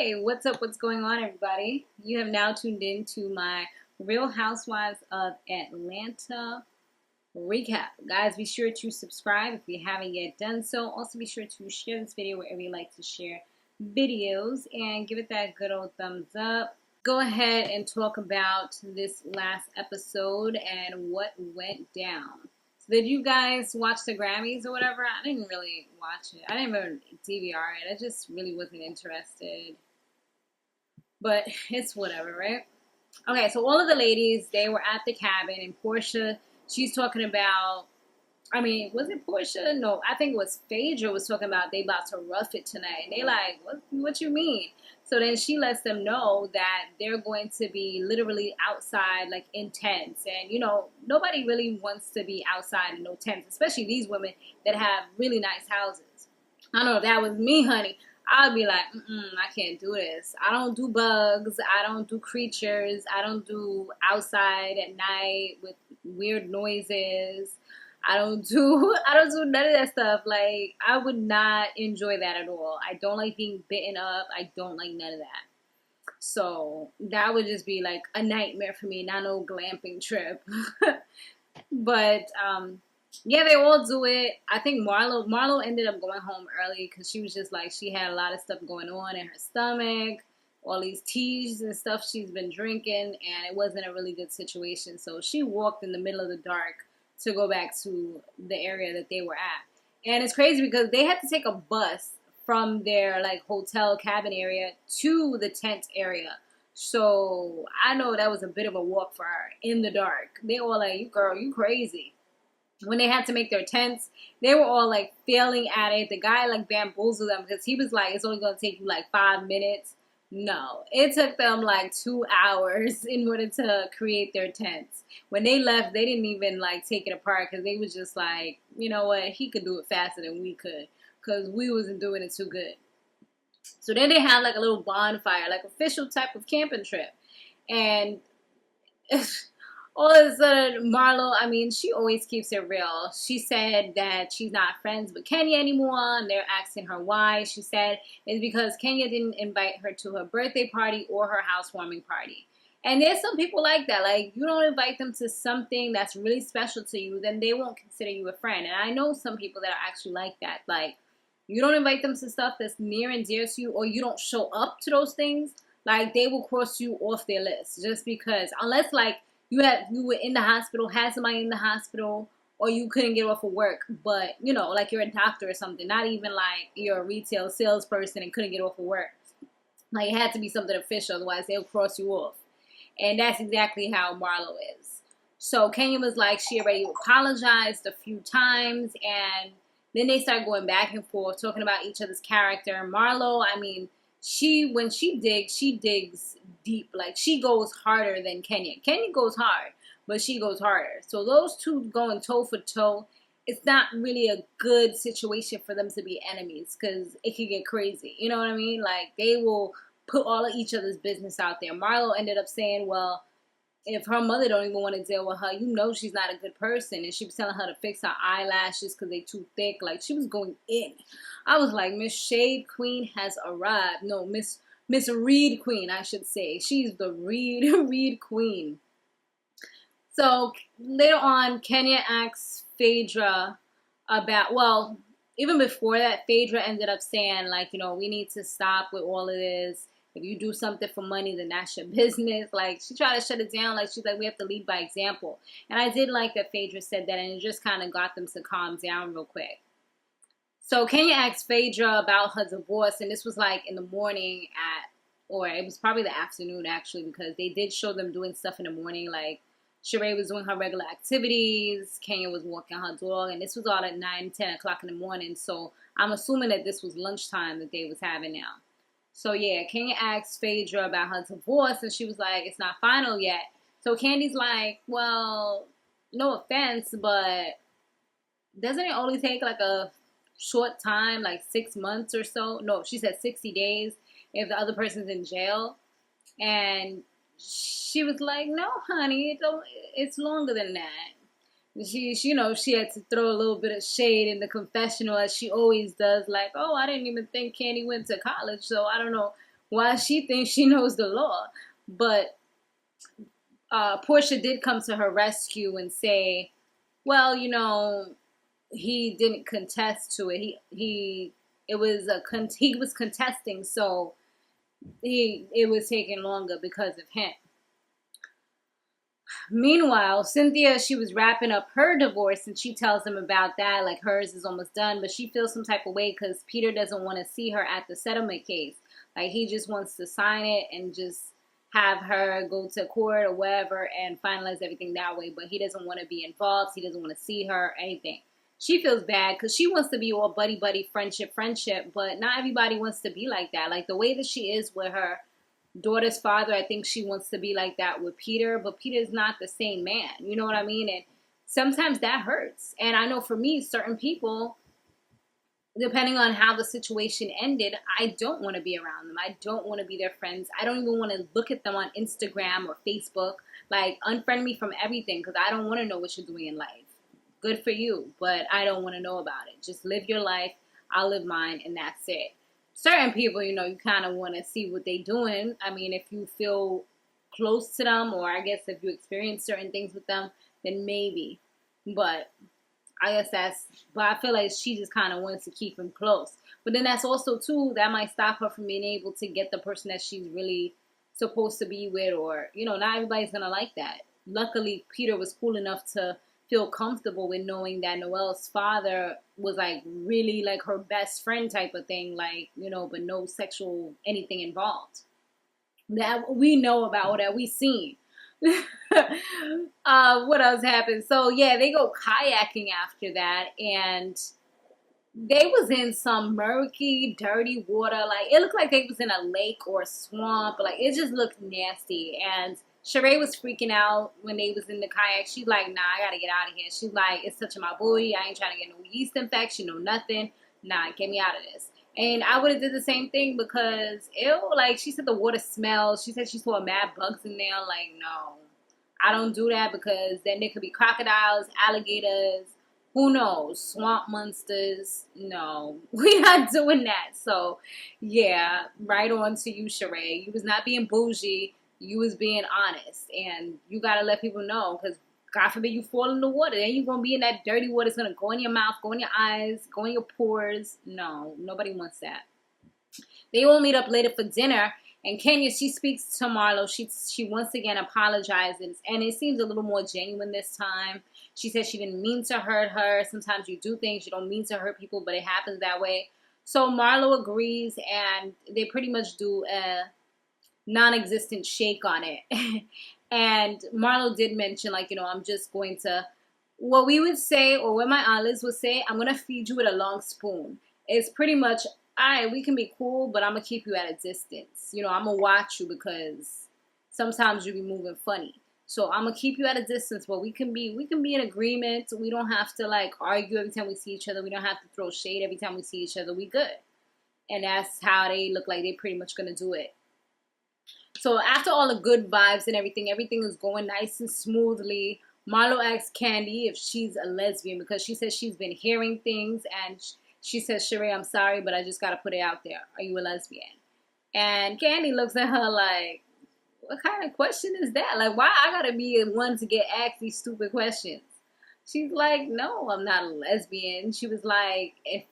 Hey, what's up? What's going on, everybody? You have now tuned in to my Real Housewives of Atlanta recap. Guys, be sure to subscribe if you haven't yet done so. Also, be sure to share this video wherever you like to share videos and give it that good old thumbs up. Go ahead and talk about this last episode and what went down. So did you guys watch the Grammys or whatever? I didn't really watch it. I didn't even DVR it. I just really wasn't interested. But it's whatever, right? Okay, so all of the ladies, they were at the cabin, and Porsha, she's talking about, was it Porsha? No, I think it was Phaedra was talking about they about to rough it tonight. And they like, what you mean? So then she lets them know that they're going to be literally outside, like in tents. And, nobody really wants to be outside in no tents, especially these women that have really nice houses. I don't know if that was me, honey. I'd be like, I can't do this. I don't do bugs. I don't do creatures. I don't do outside at night with weird noises. I don't do none of that stuff. Like, I would not enjoy that at all. I don't like being bitten up. I don't like none of that. So that would just be like a nightmare for me, not no glamping trip. But yeah, they all do it. I think Marlo ended up going home early because she was just like, she had a lot of stuff going on in her stomach, all these teas and stuff she's been drinking, and it wasn't a really good situation. So she walked in the middle of the dark to go back to the area that they were at. And it's crazy because they had to take a bus from their like hotel cabin area to the tent area. So I know that was a bit of a walk for her in the dark. They were like, you girl, you crazy. When they had to make their tents, they were all like failing at it. The guy like bamboozled them because he was like, it's only going to take you like 5 minutes. No, it took them like 2 hours in order to create their tents. When they left, they didn't even like take it apart because they was just like, you know what, he could do it faster than we could because we wasn't doing it too good. So then they had like a little bonfire, like official type of camping trip. And all of a sudden, Marlo, she always keeps it real. She said that she's not friends with Kenya anymore, and they're asking her why. She said it's because Kenya didn't invite her to her birthday party or her housewarming party. And there's some people like that. Like, you don't invite them to something that's really special to you, then they won't consider you a friend. And I know some people that are actually like that. Like, you don't invite them to stuff that's near and dear to you, or you don't show up to those things, like, they will cross you off their list just because. Unless, like, you were in the hospital, had somebody in the hospital, or you couldn't get off of work, but, like you're a doctor or something, not even like you're a retail salesperson and couldn't get off of work. Like, it had to be something official, otherwise they'll cross you off. And that's exactly how Marlo is. So Kenya was like, she already apologized a few times, and then they started going back and forth, talking about each other's character. Marlo, when she digs deep. Like, she goes harder than Kenya. Kenya goes hard, but she goes harder. So those two going toe for toe, it's not really a good situation for them to be enemies because it could get crazy. You know what I mean? Like, they will put all of each other's business out there. Marlo ended up saying, well, if her mother don't even want to deal with her, she's not a good person. And she was telling her to fix her eyelashes because they too thick. Like, she was going in. I was like, Miss Shade Queen has arrived. No, Miss Reed Queen, I should say. She's the Reed Queen. So later on, Kenya asks Phaedra about, well, even before that, Phaedra ended up saying, like, we need to stop with all of this. If you do something for money, then that's your business. Like, she tried to shut it down. Like, she's like, we have to lead by example. And I did like that Phaedra said that, and it just kind of got them to calm down real quick. So Kenya asked Phaedra about her divorce, and this was like in the morning or it was probably the afternoon actually, because they did show them doing stuff in the morning. Like, Sharee was doing her regular activities, Kenya was walking her dog, and this was all at 9, 10 o'clock in the morning. So I'm assuming that this was lunchtime that they was having now. So yeah, Kenya asked Phaedra about her divorce, and she was like, it's not final yet. So Candy's like, well, no offense, but doesn't it only take like a short time, like 6 months or so? No, she said 60 days if the other person's in jail. And she was like, no, honey, it's longer than that. She had to throw a little bit of shade in the confessional, as she always does. Like, oh, I didn't even think Candy went to college, so I don't know Why she thinks she knows the law. But Porsha did come to her rescue and say, well, he didn't contest to it. He was contesting, so it was taking longer because of him. Meanwhile, Cynthia, she was wrapping up her divorce, and she tells him about that, like hers is almost done, but she feels some type of way because Peter doesn't want to see her at the settlement case. Like, he just wants to sign it and just have her go to court or whatever and finalize everything that way, but he doesn't want to be involved. He doesn't want to see her or anything. She feels bad because she wants to be all buddy-buddy, friendship, but not everybody wants to be like that. Like, the way that she is with her daughter's father, I think she wants to be like that with Peter, but Peter's not the same man. You know what I mean? And sometimes that hurts. And I know for me, certain people, depending on how the situation ended, I don't want to be around them. I don't want to be their friends. I don't even want to look at them on Instagram or Facebook. Like, unfriend me from everything because I don't want to know what you're doing in life. Good for you, but I don't want to know about it. Just live your life. I'll live mine, and that's it. Certain people, you kind of want to see what they're doing. I mean, if you feel close to them, or I guess if you experience certain things with them, then maybe. But I feel like she just kind of wants to keep him close. But then that's also, too, that might stop her from being able to get the person that she's really supposed to be with, or, not everybody's going to like that. Luckily, Peter was cool enough to feel comfortable with knowing that Noelle's father was like really like her best friend type of thing, like, but no sexual anything involved that we know about or that we seen. What else happened? So yeah, they go kayaking after that, and they was in some murky, dirty water. Like, it looked like they was in a lake or a swamp. Like, it just looked nasty. And Sharee was freaking out when they was in the kayak. She's like, nah, I gotta get out of here. She's like, it's touching my booty. I ain't trying to get no yeast infection, no nothing. Nah, get me out of this. And I would have did the same thing because, ew, like, she said the water smells. She said she saw mad bugs in there. Like, no, I don't do that because then there could be crocodiles, alligators, who knows, swamp monsters. No, we're not doing that. So, yeah, right on to you, Sharee. You was not being bougie. You was being honest, and you got to let people know, because God forbid you fall in the water. Then you're going to be in that dirty water. It's going to go in your mouth, go in your eyes, go in your pores. No, nobody wants that. They all meet up later for dinner, and Kenya, she speaks to Marlo. She once again apologizes, and it seems a little more genuine this time. She says she didn't mean to hurt her. Sometimes you do things you don't mean to hurt people, but it happens that way. So Marlo agrees, and they pretty much do a non-existent shake on it. And Marlo did mention, like, I'm just going to, what we would say, or what my Aunt Liz would say, I'm going to feed you with a long spoon. It's pretty much, all right, we can be cool, but I'm going to keep you at a distance. I'm going to watch you because sometimes you be moving funny. So I'm going to keep you at a distance, but we can be in agreement. We don't have to, like, argue every time we see each other. We don't have to throw shade every time we see each other. We good. And that's how they look like they're pretty much going to do it. So after all the good vibes and everything is going nice and smoothly. Marlo asks Candy if she's a lesbian because she says she's been hearing things, and she says, Sharee, I'm sorry, but I just got to put it out there. Are you a lesbian? And Candy looks at her like, what kind of question is that? Like, why I got to be the one to get asked these stupid questions? She's like, no, I'm not a lesbian. She was like, if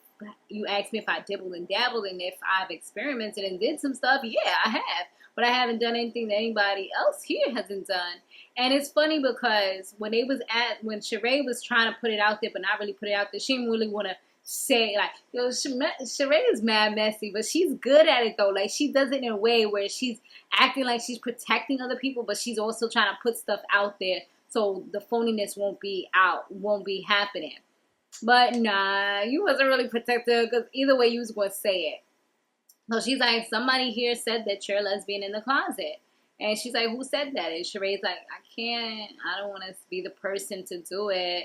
you asked me if I dibbled and dabbled and if I've experimented and did some stuff, yeah, I have. But I haven't done anything that anybody else here hasn't done. And it's funny because when Sharee was trying to put it out there, but not really put it out there, she didn't really want to say, like, Sharee is mad messy, but she's good at it, though. Like, she does it in a way where she's acting like she's protecting other people, but she's also trying to put stuff out there so the phoniness won't be happening. But nah, you wasn't really protective because either way you was going to say it. So she's like, somebody here said that you're a lesbian in the closet. And she's like, who said that? And Sharee's like, I don't want to be the person to do it.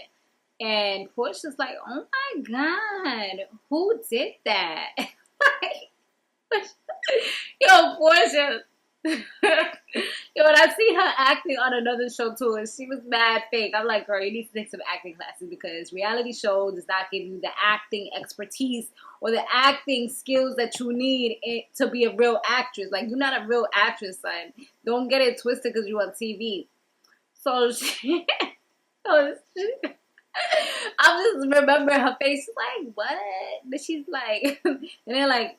And Porsha's like, oh my God, who did that? Yo, Porsha. Yo, when I I seen her acting on another show too, and she was mad fake. I'm like, girl, you need to take some acting classes because reality show does not give you the acting expertise or the acting skills that you need to be a real actress. Like, you're not a real actress, son. Don't get it twisted because you're on TV. So I just remember her face. She's like, what? But she's like, and then like,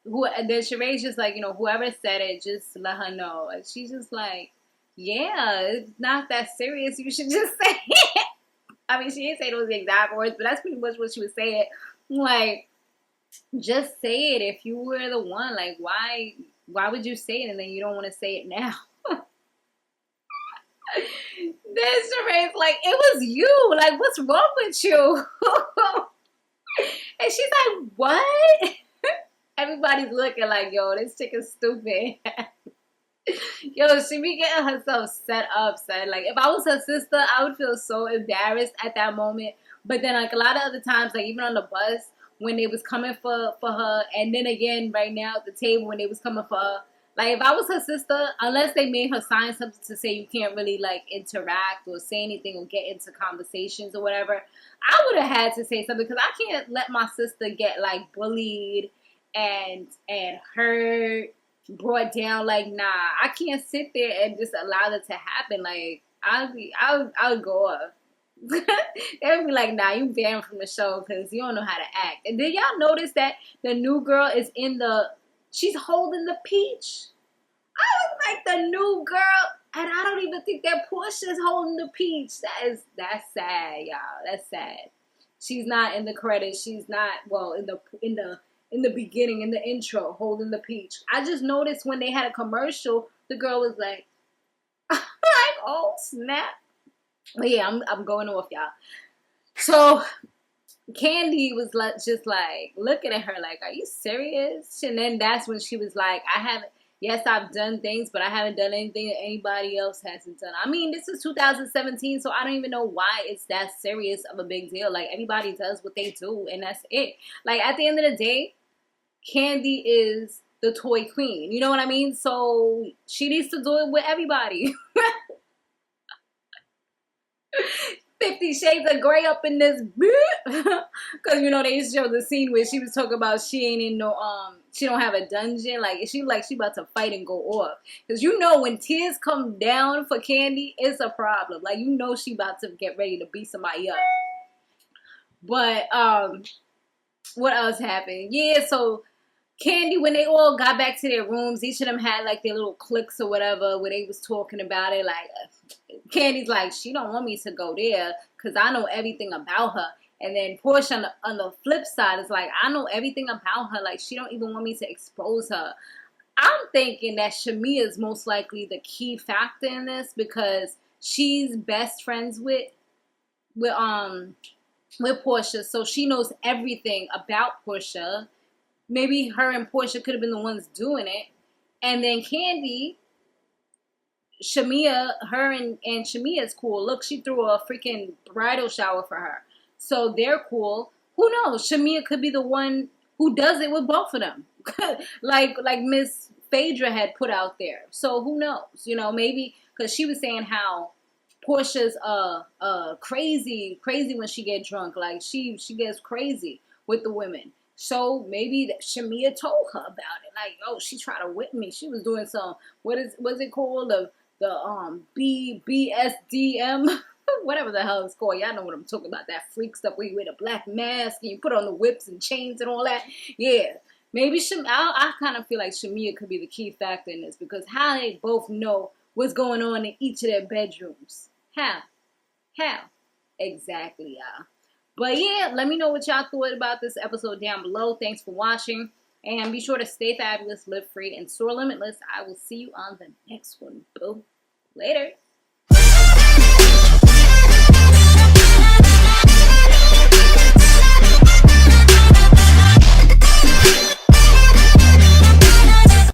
then Sharee's just like, whoever said it, just let her know. And she's just like, yeah, it's not that serious. You should just say it. I mean, she didn't say those exact words, but that's pretty much what she was saying. Like, just say it if you were the one. Like, why would you say it and then you don't want to say it now? Then Sharee's like, it was you. Like, what's wrong with you? And she's like, what? Everybody's looking like, yo, this chick is stupid. Yo, she be getting herself set up, son. Like, if I was her sister, I would feel so embarrassed at that moment. But then, like, a lot of other times, like, even on the bus, when they was coming for her, and then again, right now at the table, when they was coming for her, like, if I was her sister, unless they made her sign something to say you can't really, like, interact or say anything or get into conversations or whatever, I would have had to say something because I can't let my sister get, like, bullied and hurt, brought down. Like, nah, I can't sit there and just allow that to happen. Like, I'll go off. They would be like, nah, you banned from the show because you don't know how to act. And did y'all notice that the new girl is she's holding the peach? I was like, the new girl, and I don't even think that Porsha's holding the peach. That's sad, y'all. That's sad. She's not in the credits. She's not, well, in the beginning, in the intro, holding the peach. I just noticed when they had a commercial, the girl was like, oh, snap. But yeah, I'm going off, y'all. So Candy was like, just like looking at her like, are you serious? And then that's when she was like, yes, I've done things, but I haven't done anything that anybody else hasn't done. I mean, this is 2017, so I don't even know why it's that serious of a big deal. Like, everybody does what they do, and that's it. Like, at the end of the day, Candy is the toy queen. You know what I mean? So she needs to do it with everybody. 50 Shades of Grey up in this because they showed the scene where she was talking about she ain't in no she don't have a dungeon. Like, she about to fight and go off, because when tears come down for Candy, it's a problem. Like, she about to get ready to beat somebody up. But what else happened? Yeah, so Candy, when they all got back to their rooms, each of them had like their little cliques or whatever where they was talking about it. Like, Candy's like, she don't want me to go there because I know everything about her. And then Porsha on the flip side is like, I know everything about her. Like, she don't even want me to expose her. I'm thinking that Shamia is most likely the key factor in this because she's best friends with Porsha, so she knows everything about Porsha. Maybe her and Porsha could have been the ones doing it. And then Candy, Shamia, her and Shamia is cool. Look, she threw a freaking bridal shower for her. So they're cool. Who knows? Shamia could be the one who does it with both of them. like Miss Phaedra had put out there. So who knows? Maybe because she was saying how Portia's crazy when she get drunk. Like, she gets crazy with the women. So maybe Shamia told her about it. Like, oh, she tried to whip me. She was doing some, what's it called? The BSDM, whatever the hell it's called. Y'all know what I'm talking about. That freak stuff where you wear the black mask and you put on the whips and chains and all that. Yeah. Maybe I kind of feel like Shamia could be the key factor in this, because how they both know what's going on in each of their bedrooms. How? Exactly, y'all. But yeah, let me know what y'all thought about this episode down below. Thanks for watching. And be sure to stay fabulous, live free, and soar limitless. I will see you on the next one. Boo. Later.